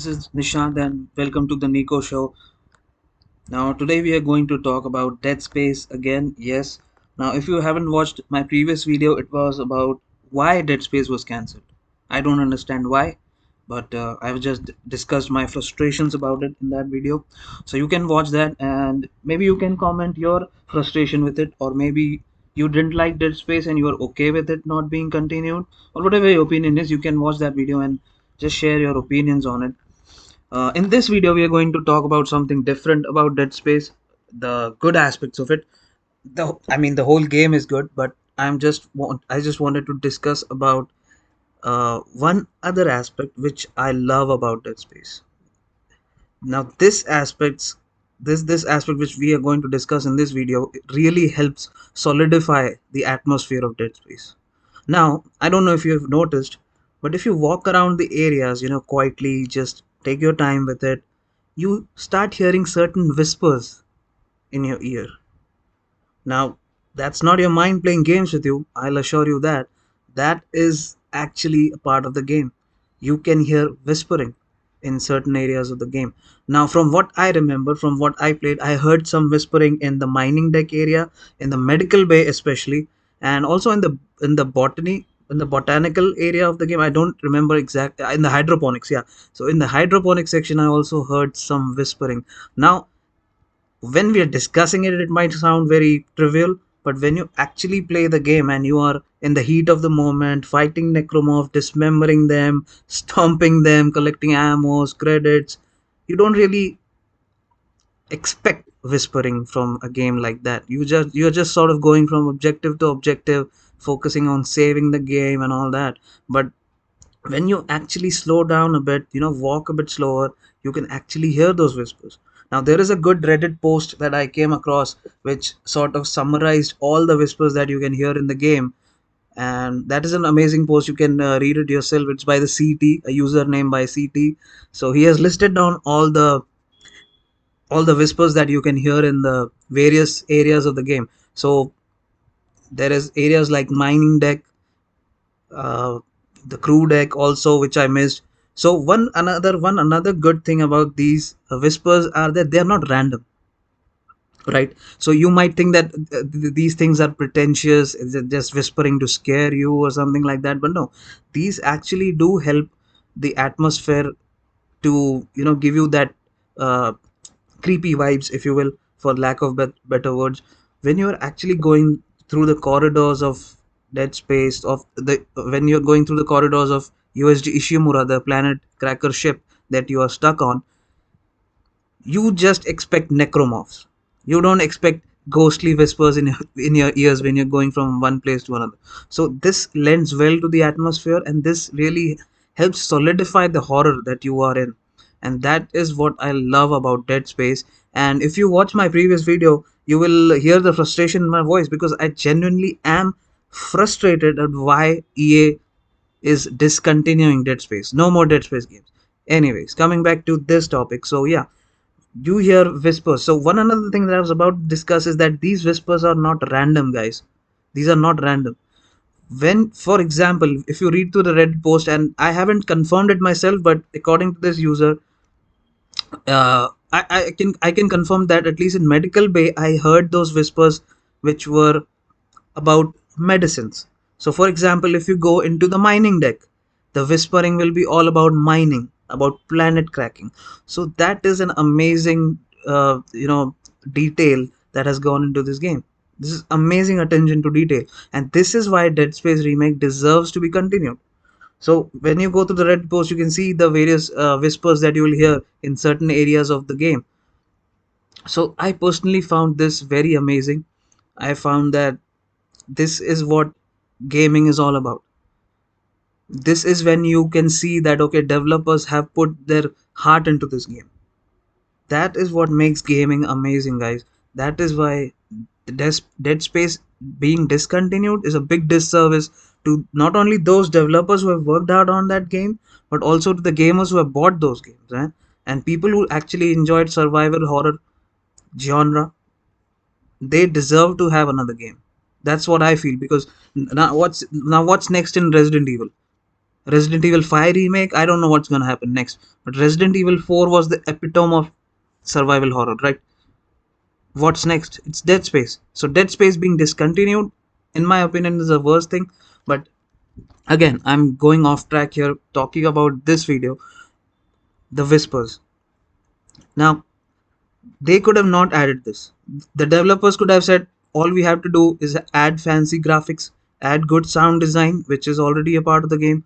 This is Nishant and welcome to the NiKo Show. Now, today we are going to talk about Dead Space again. Yes. Now, if you haven't watched my previous video, it was about why Dead Space was cancelled. I don't understand why, but I've just discussed my frustrations about it in that video. So you can watch that and maybe you can comment your frustration with it, or maybe you didn't like Dead Space and you are okay with it not being continued, or whatever your opinion is. You can watch that video and just share your opinions on it. In this video, we are going to talk about something different about Dead Space, the good aspects of it. The whole game is good, but I just wanted to discuss about one other aspect which I love about Dead Space. Now, this aspect which we are going to discuss in this video it really helps solidify the atmosphere of Dead Space. Now, I don't know if you have noticed, but if you walk around the areas, quietly, just take your time with it, you start hearing certain whispers in your ear. Now, that's not your mind playing games with you, I'll assure you that. That is actually a part of the game. You can hear whispering in certain areas of the game. Now, from what I remember, from what I played, I heard some whispering in the mining deck area, in the medical bay especially, and also in the botanical area of the game. I don't remember exact in the hydroponics, yeah. So in the hydroponics section, I also heard some whispering. Now, when we are discussing it, it might sound very trivial, but when you actually play the game and you are in the heat of the moment, fighting necromorph, dismembering them, stomping them, collecting ammos, credits, you don't really expect whispering from a game like that. You're just sort of going from objective to objective, focusing on saving the game and all that. But when you actually slow down a bit, walk a bit slower, you can actually hear those whispers. Now, there is a good Reddit post that I came across which sort of summarized all the whispers that you can hear in the game. And that is an amazing post. You can read it yourself. It's by the CT, a username by CT. So he has listed down all the whispers that you can hear in the various areas of the game. So there is areas like mining deck, uh, the crew deck also, which I missed. So one another good thing about these whispers are that they are not random, right? So you might think that these things are pretentious, is it just whispering to scare you or something like that, but no, these actually do help the atmosphere to give you that uh, creepy vibes, if you will, for lack of better words. When you're actually going through the corridors of Dead Space, when you're going through the corridors of USG Ishimura, the planet cracker ship that you are stuck on, you just expect necromorphs. You don't expect ghostly whispers in your ears when you're going from one place to another. So this lends well to the atmosphere, and this really helps solidify the horror that you are in. And that is what I love about Dead Space. And if you watch my previous video, you will hear the frustration in my voice, because I genuinely am frustrated at why EA is discontinuing Dead Space. No more Dead Space games. Anyways, coming back to this topic. So yeah, you hear whispers. So one another thing that I was about to discuss is that these whispers are not random, guys. These are not random. When, for example, if you read through the Reddit post, and I haven't confirmed it myself, but according to this user, I can confirm that at least in Medical Bay, I heard those whispers which were about medicines. So, for example, if you go into the mining deck, the whispering will be all about mining, about planet cracking. So that is an amazing, detail that has gone into this game. This is amazing attention to detail, and this is why Dead Space Remake deserves to be continued. So when you go to the Reddit post, you can see the various whispers that you will hear in certain areas of the game. So I personally found this very amazing. I found that this is what gaming is all about. This is when you can see that okay, developers have put their heart into this game. That is what makes gaming amazing, guys. That is why Dead Space being discontinued is a big disservice to not only those developers who have worked hard on that game, but also to the gamers who have bought those games, and people who actually enjoyed survival horror genre. They deserve to have another game. That's what I feel, because now what's next in Resident Evil? Resident Evil 5 remake, I don't know what's gonna happen next. But Resident Evil 4 was the epitome of survival horror, right? What's next? It's Dead Space. So Dead Space being discontinued, in my opinion, is the worst thing. But again, I'm going off track here talking about this video, the whispers. Now, they could have not added this. The developers could have said, all we have to do is add fancy graphics, add good sound design, which is already a part of the game,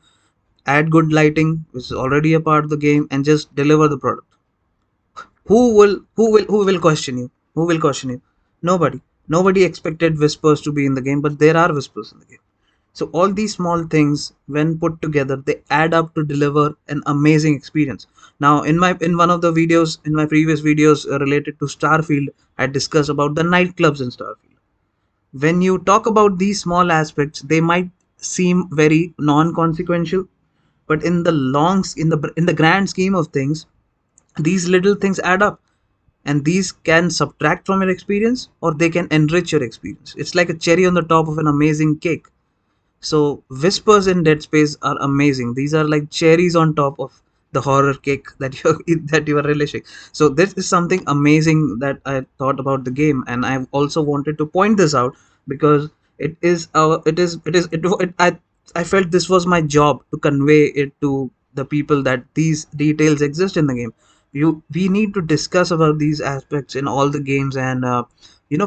add good lighting, which is already a part of the game, and just deliver the product. Who will question you? Who will question you? Nobody. Nobody expected whispers to be in the game, but there are whispers in the game. So all these small things, when put together, they add up to deliver an amazing experience. Now, in one of the videos, in my previous videos related to Starfield, I discussed about the nightclubs in Starfield. When you talk about these small aspects, they might seem very non-consequential, but in the grand scheme of things, these little things add up, and these can subtract from your experience or they can enrich your experience. It's like a cherry on the top of an amazing cake. So whispers in Dead Space are amazing. These are like cherries on top of the horror cake that you that you are relishing. So this is something amazing that I thought about the game, and I also wanted to point this out because I felt this was my job to convey it to the people that these details exist in the game. We need to discuss about these aspects in all the games, and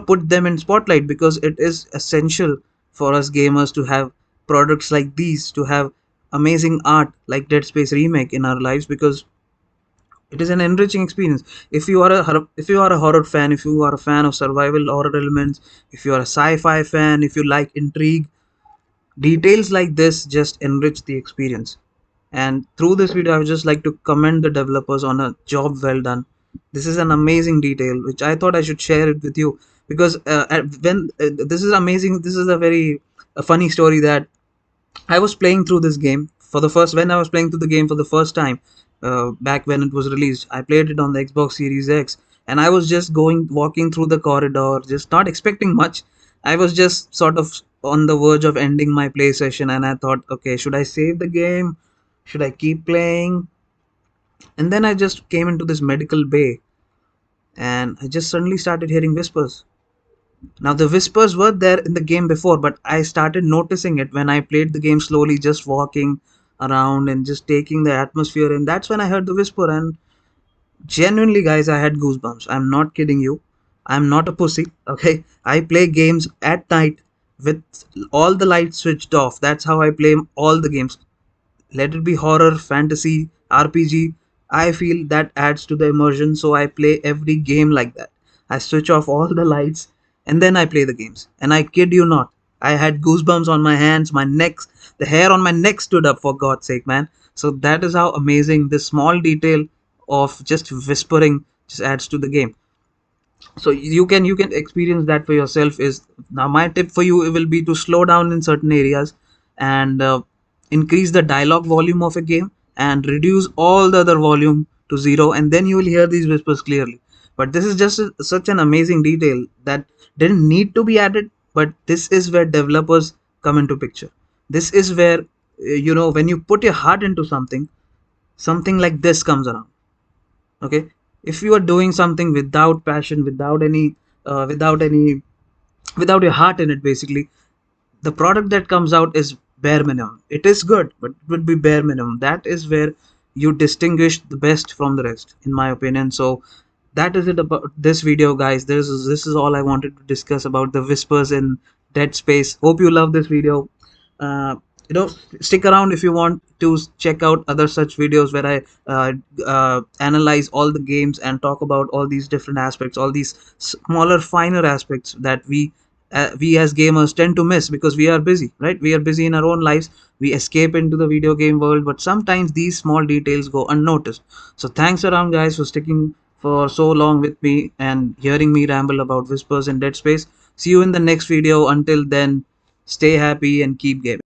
put them in spotlight, because it is essential for us gamers to have products like these, to have amazing art like Dead Space Remake in our lives, because it is an enriching experience. If you are a horror fan, if you are a fan of survival horror elements, if you are a sci-fi fan, if you like intrigue, details like this just enrich the experience. And through this video, I would just like to commend the developers on a job well done. This is an amazing detail which I thought I should share it with you, because when this is amazing. This is a funny story that I was playing through this game for the first when I was playing through the game for the first time, back when it was released. I played it on the Xbox Series X, and I was just walking through the corridor, just not expecting much. I was just sort of on the verge of ending my play session, and I thought, okay, should I save the game? Should I keep playing? And then I just came into this medical bay, and I just suddenly started hearing whispers. Now, the whispers were there in the game before, but I started noticing it when I played the game slowly, just walking around and just taking the atmosphere. And that's when I heard the whisper. And genuinely, guys, I had goosebumps. I'm not kidding you. I'm not a pussy, okay? I play games at night with all the lights switched off. That's how I play all the games. Let it be horror, fantasy, RPG. I feel that adds to the immersion, so I play every game like that. I switch off all the lights and then I play the games. And I kid you not, I had goosebumps on my hands, my neck, the hair on my neck stood up, for God's sake, man. So that is how amazing this small detail of just whispering just adds to the game. So you can experience that for yourself. Is now my tip for you will be to slow down in certain areas, and increase the dialogue volume of a game and reduce all the other volume to zero, and then you will hear these whispers clearly. But this is just such an amazing detail that didn't need to be added, but this is where developers come into picture. This is where when you put your heart into something, something like this comes around. Okay, if you are doing something without passion, without your heart in it, basically the product that comes out is bare minimum. It is good, but it would be bare minimum. That is where you distinguish the best from the rest, in my opinion. So that is it about this video, guys. This is all I wanted to discuss about the whispers in Dead Space. Hope you love this video. uh, Stick around if you want to check out other such videos where I analyze all the games and talk about all these different aspects, all these smaller finer aspects that we as gamers tend to miss because we are busy, right? We are busy in our own lives. We escape into the video game world, but sometimes these small details go unnoticed. So thanks around, guys, for sticking for so long with me and hearing me ramble about whispers in Dead Space. See you in the next video. Until then, stay happy and keep gaming.